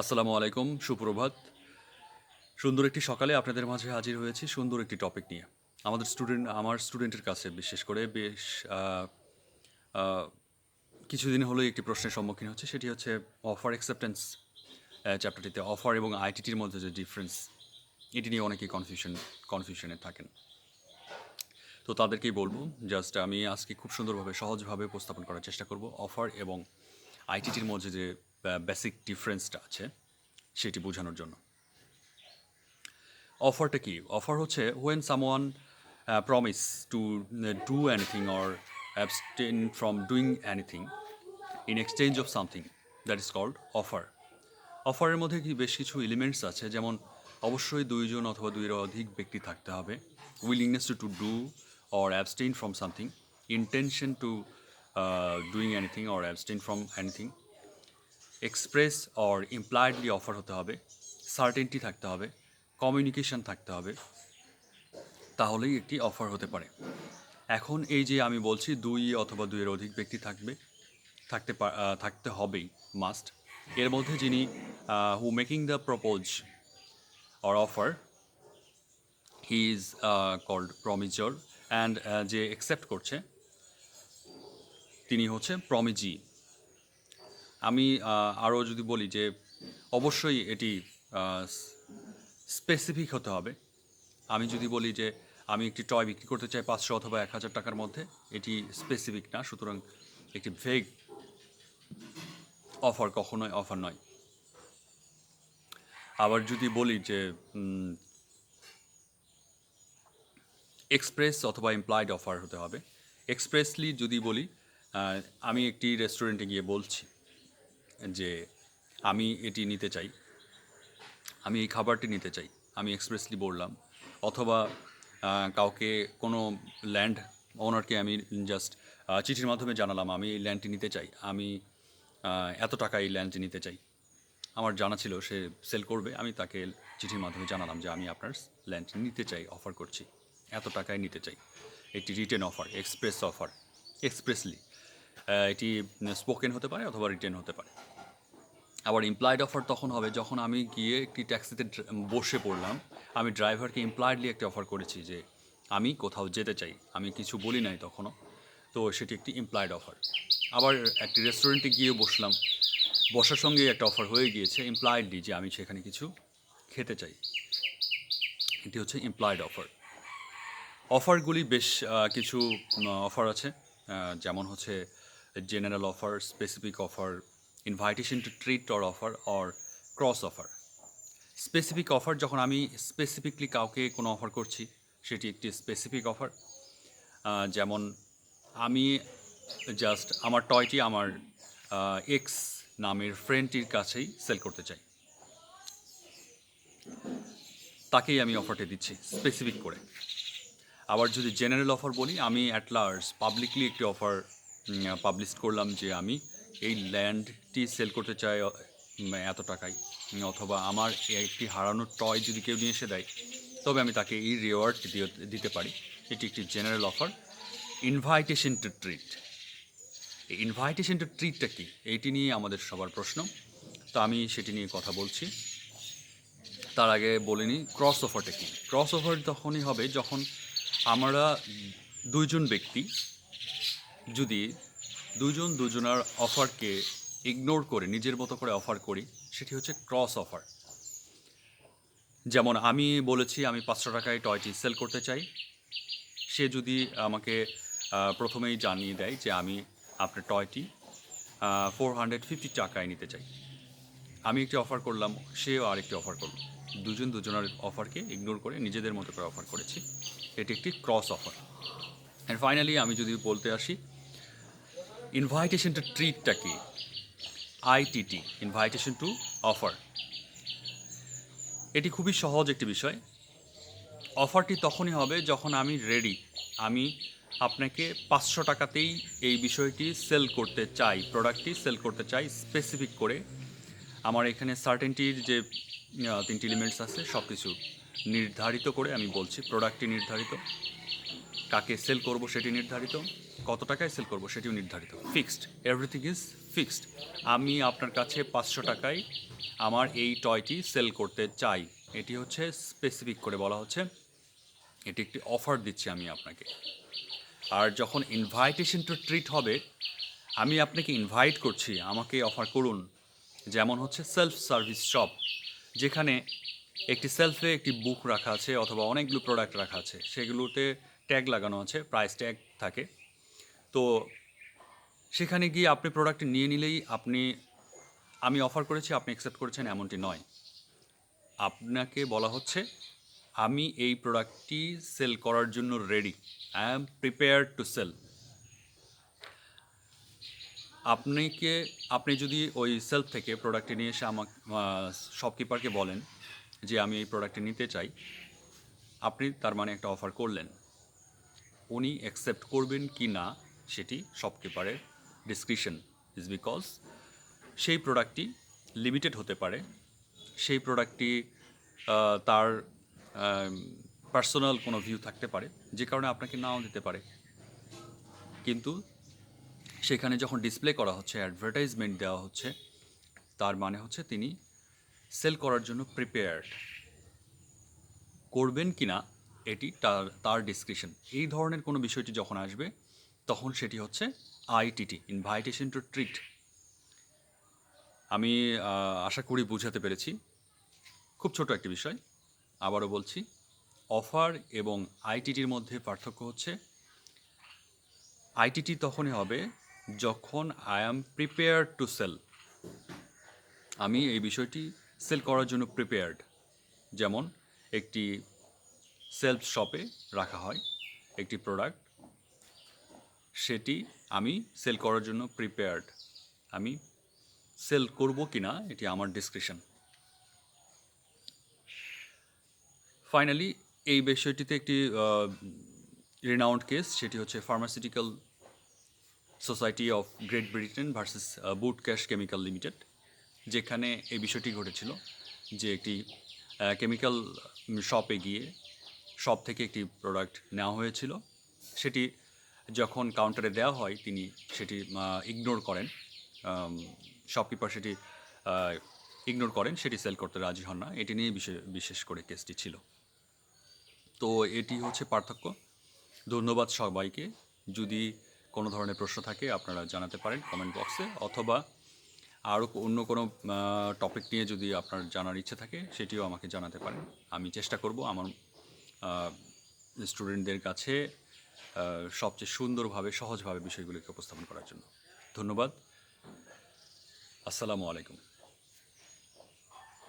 আসসালামু আলাইকুম, সুপ্রভাত। সুন্দর একটি সকালে আপনাদের মাঝে হাজির হয়েছি সুন্দর একটি টপিক নিয়ে। আমার স্টুডেন্টের কাছে বিশেষ করে বেশ আ আ কিছুদিন হলোই একটি প্রশ্নের সম্মুখীন হচ্ছে। সেটি হচ্ছে অফার অ্যাকসেপ্টেন্স চ্যাপ্টারটিতে অফার এবং আইটিটির মধ্যে যে ডিফারেন্স, এটি নিয়ে অনেকেই কনফিউশনে থাকেন। তো তাদেরকেই বলব, জাস্ট আমি আজকে খুব সুন্দরভাবে সহজভাবে উপস্থাপন করার চেষ্টা করব অফার এবং আইটিটির মধ্যে যে বেসিক ডিফারেন্সটা আছে, সেটি বোঝানোর জন্য। অফারটা কি? অফার হচ্ছে when someone promise to do anything or abstain from doing anything in exchange of something, that is called offer. অফারের মধ্যে কি বেশ কিছু এলিমেন্টস আছে, যেমন অবশ্যই দুইজন অথবা দুইয়ের অধিক ব্যক্তি থাকতে হবে, willingness to do or abstain from something, intention to doing anything or abstain from anything, express or impliedly offer হতে হবে, সার্টেনটি থাকতে হবে, কমিউনিকেশন থাকতে হবে, তাহলেই একটি অফার হতে পারে। এখন এই যে আমি বলছি দুই অথবা দুইয়ের অধিক ব্যক্তি থাকতে হবেই, মাস্ট। এর মধ্যে যিনি who making the propose or offer, he is called promisor, and যে অ্যাকসেপ্ট করছে তিনি হচ্ছে প্রমিজি। আমি আরও যদি বলি যে অবশ্যই এটি স্পেসিফিক হতে হবে। আমি যদি বলি যে আমি একটি টয় বিক্রি করতে চাই 500 অথবা 1000 টাকার মধ্যে, এটি স্পেসিফিক না, সুতরাং একটি ভেগ অফার কখনোই অফার নয়। আবার যদি বলি যে এক্সপ্রেস অথবা ইমপ্লয়েড অফার হতে হবে। এক্সপ্রেসলি যদি বলি, আমি একটি রেস্টুরেন্টে গিয়ে বলছি যে আমি এটি নিতে চাই, আমি এই খাবারটি নিতে চাই, আমি এক্সপ্রেসলি বললাম। অথবা কাউকে কোনো ল্যান্ড ওনারকে আমি জাস্ট চিঠির মাধ্যমে জানালাম আমি এই ল্যান্ডটি নিতে চাই, আমি এত টাকা এই ল্যান্ডটি নিতে চাই। আমার জানা ছিল সে সেল করবে, আমি তাকে চিঠির মাধ্যমে জানালাম যে আমি আপনার ল্যান্ড নিতে চাই, অফার করছি, এত টাকায় নিতে চাই। একটি written offer, express offer, expressly. এটি স্পোকেন হতে পারে অথবা রিটেন হতে পারে। আবার ইমপ্লয়েড অফার তখন হবে যখন আমি গিয়ে একটি ট্যাক্সিতে বসে পড়লাম, আমি ড্রাইভারকে ইমপ্লয়েডলি একটি অফার করেছি যে আমি কোথাও যেতে চাই, আমি কিছু বলি নাই তখনও, তো সেটি একটি ইমপ্লয়েড অফার। আবার একটি রেস্টুরেন্টে গিয়ে বসলাম, বসার সঙ্গে একটা অফার হয়ে গিয়েছে ইমপ্লয়েডলি যে আমি সেখানে কিছু খেতে চাই, এটি হচ্ছে ইমপ্লয়েড অফার। অফারগুলি বেশ কিছু অফার আছে, যেমন হচ্ছে general offer, specific offer, invitation to treat or offer or cross offer. Specific offer যখন আমি স্পেসিফিকলি কাউকে কোনো অফার করছি, সেটি একটি স্পেসিফিক অফার। যেমন আমি জাস্ট আমার টয়টি আমার এক্স নামের ফ্রেন্ডটির কাছেই সেল করতে চাই, তাকেই আমি অফারটা দিচ্ছি স্পেসিফিক করে। আবার যদি জেনারেল অফার বলি, আমি অ্যাট লার্জ পাবলিকলি একটি অফার পাবলিশ করলাম যে আমি এই ল্যান্ডটি সেল করতে চাই এত টাকায়, অথবা আমার একটি হারানো টয় যদি কেউ নিয়ে এসে দেয়, তবে আমি তাকে এই রিওয়ার্ড দিতে পারি। এটি একটি general offer. Invitation to treat, এই ইনভাইটেশন টু ট্রিটটা কি, এইটি নিয়ে আমাদের সবার প্রশ্ন, তো আমি সেটি নিয়ে কথা বলছি। তার আগে বলে নিই ক্রস অফারটা কি। ক্রস অফার তখনই হবে যখন আমরা দুইজন ব্যক্তি যদি দুজনার অফারকে ইগনোর করে নিজের মতো করে অফার করি, সেটি হচ্ছে ক্রস অফার। যেমন আমি বলেছি আমি 500 টাকায় টয়টি সেল করতে চাই, সে যদি আমাকে প্রথমেই জানিয়ে দেয় যে আমি আপনার টয়টি 450 টাকায় নিতে চাই, আমি একটি অফার করলাম, সেও আরেকটি অফার করল, দুজনের অফারকে ইগনোর করে নিজেদের মতো করে অফার করেছি, এটি একটি ক্রস অফার। অ্যান্ড ফাইনালি আমি যদি বলতে আসি ইনভাইটেশন টু ট্রিটটা কি, আইটিটি, ইনভাইটেশন টু অফার। এটি খুবই সহজ একটি বিষয়। অফারটি তখনই হবে যখন আমি রেডি, আমি আপনাকে 500 টাকাতেই এই বিষয়টি সেল করতে চাই, প্রোডাক্টটি সেল করতে চাই স্পেসিফিক করে। আমার এখানে সার্টেনটির যে 3টি এলিমেন্টস আছে সব কিছু নির্ধারিত করে আমি বলছি। প্রোডাক্টটি নির্ধারিত, কাকে সেল করব সেটি নির্ধারিত, কত টাকায় সেল করব সেটিও নির্ধারিত, ফিক্সড, এভরিথিং ইজ ফিক্সড, আমি আপনার কাছে 500 টাকায় আমার এই টয়টি সেল করতে চাই, এটি হচ্ছে স্পেসিফিক করে বলা হচ্ছে, এটি একটি অফার দিচ্ছি আমি আপনাকে। আর যখন ইনভাইটেশন টু ট্রিট হবে, আমি আপনাকে ইনভাইট করছি আমাকে অফার করুন, যেমন হচ্ছে সেলফ সার্ভিস শপ, যেখানে একটি সেলফে একটি বুক রাখা আছে অথবা অনেকগুলো প্রোডাক্ট রাখা আছে, সেগুলোতে ট্যাগ লাগানো আছে, প্রাইস ট্যাগ থাকে। তো সেখানে গিয়ে আপনি প্রোডাক্টটি নিয়ে নিলেই আমি অফার করেছি আপনি অ্যাকসেপ্ট করেছেন এমনটি নয়। আপনাকে বলা হচ্ছে আমি এই প্রোডাক্টটি সেল করার জন্য ready, I am prepared to sell. আপনি যদি ওই সেলফ থেকে প্রোডাক্টটি নিয়ে এসে আমাকে শপকিপারকে বলেন যে আমি এই প্রোডাক্টটি নিতে চাই, আপনি তার মানে একটা অফার করলেন। উনি অ্যাকসেপ্ট করবেন কি না সেটি শপকিপারের ডিসক্রিশন, ইজ বিকজ সেই প্রোডাক্টটি লিমিটেড হতে পারে, সেই প্রোডাক্টটি তার পার্সোনাল কোনো ভিউ থাকতে পারে, যে কারণে আপনাকে নাও দিতে পারে। কিন্তু সেখানে যখন ডিসপ্লে করা হচ্ছে, অ্যাডভার্টাইজমেন্ট দেওয়া হচ্ছে, তার মানে হচ্ছে তিনি সেল করার জন্য প্রিপেয়ার্ড। করবেন কি না এটি তার ডিসক্রিপশন। এই ধরনের কোনো বিষয়টি যখন আসবে তখন সেটি হচ্ছে আইটিটি, ইনভাইটেশন টু ট্রিট। আমি আশা করি বুঝাতে পেরেছি। খুব ছোট একটি বিষয়, আবারও বলছি, অফার এবং আইটিটির মধ্যে পার্থক্য হচ্ছে আইটিটি তখনই হবে যখন I am prepared to sell, আমি এই বিষয়টি সেল করার জন্য প্রিপেয়ার্ড। যেমন একটি সেলফ শপে রাখা হয় একটি প্রোডাক্ট, সেটি আমি সেল করার জন্য প্রিপেয়ার্ড, আমি সেল করব কি না এটি আমার ডিসক্রিপশন। ফাইনালি এই বিষয়টিতে একটি রিনাউন্ড কেস, সেটি হচ্ছে pharmaceutical society of great Britain versus boot cash chemical limited, যেখানে এই বিষয়টি ঘটেছিল যে একটি কেমিক্যাল শপে গিয়ে শপ থেকে একটি প্রোডাক্ট নেওয়া হয়েছিল, সেটি যখন কাউন্টারে দেওয়া হয় তিনি সেটি ইগনোর করেন, শপকিপার সেটি ইগনোর করেন, সেটি সেল করতে রাজি হন না। এটি নিয়ে বিশেষ করে কেসটি ছিল। তো এটি হচ্ছে পার্থক্য। ধন্যবাদ সবাইকে। যদি কোনো ধরনের প্রশ্ন থাকে আপনারা জানাতে পারেন কমেন্ট বক্সে, অথবা আরও অন্য কোনো টপিক নিয়ে যদি আপনার জানার ইচ্ছে থাকে সেটিও আমাকে জানাতে পারেন। আমি চেষ্টা করব আমার স্টুডেন্টদের কাছে সবচেয়ে সুন্দরভাবে সহজভাবে বিষয়গুলিকে উপস্থাপন করার জন্য। ধন্যবাদ। আসসালামু আলাইকুম।